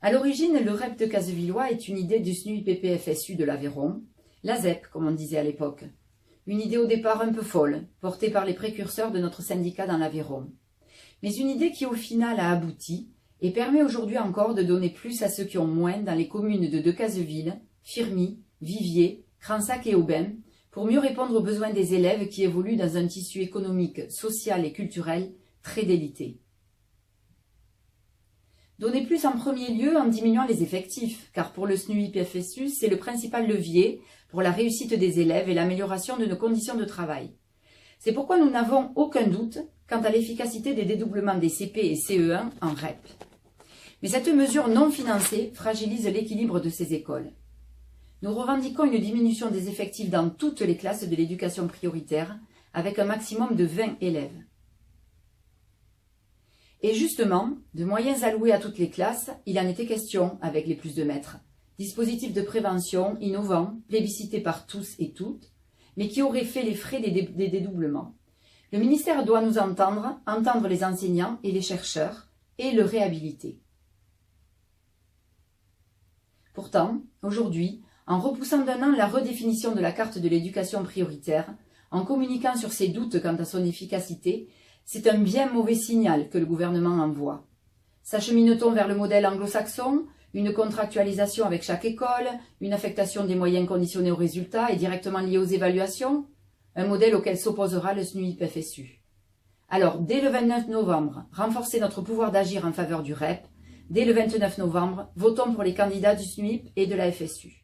À l'origine, le REP de Casevillois est une idée du SNUIPP-FSU de l'Aveyron, la ZEP comme on disait à l'époque. Une idée au départ un peu folle, portée par les précurseurs de notre syndicat dans l'Aveyron. Mais une idée qui au final a abouti et permet aujourd'hui encore de donner plus à ceux qui ont moins dans les communes de Decazeville, Firmy, Viviers, Cransac et Aubin, pour mieux répondre aux besoins des élèves qui évoluent dans un tissu économique, social et culturel très délité. Donner plus en premier lieu en diminuant les effectifs, car pour le SNUIPP-FSU, c'est le principal levier pour la réussite des élèves et l'amélioration de nos conditions de travail. C'est pourquoi nous n'avons aucun doute quant à l'efficacité des dédoublements des CP et CE1 en REP. Mais cette mesure non financée fragilise l'équilibre de ces écoles. Nous revendiquons une diminution des effectifs dans toutes les classes de l'éducation prioritaire, avec un maximum de 20 élèves. Et justement, de moyens alloués à toutes les classes, il en était question avec les plus de maîtres. Dispositifs de prévention innovants, plébiscités par tous et toutes, mais qui auraient fait les frais des dédoublements. Le ministère doit nous entendre les enseignants et les chercheurs, et le réhabiliter. Pourtant, aujourd'hui, en repoussant d'un an la redéfinition de la carte de l'éducation prioritaire, en communiquant sur ses doutes quant à son efficacité, c'est un bien mauvais signal que le gouvernement envoie. S'achemine-t-on vers le modèle anglo-saxon, une contractualisation avec chaque école, une affectation des moyens conditionnés aux résultats et directement liés aux évaluations? Un modèle auquel s'opposera le SNUIPP-FSU. Alors, dès le 29 novembre, renforcer notre pouvoir d'agir en faveur du REP. Dès le 29 novembre, votons pour les candidats du SNUIP et de la FSU.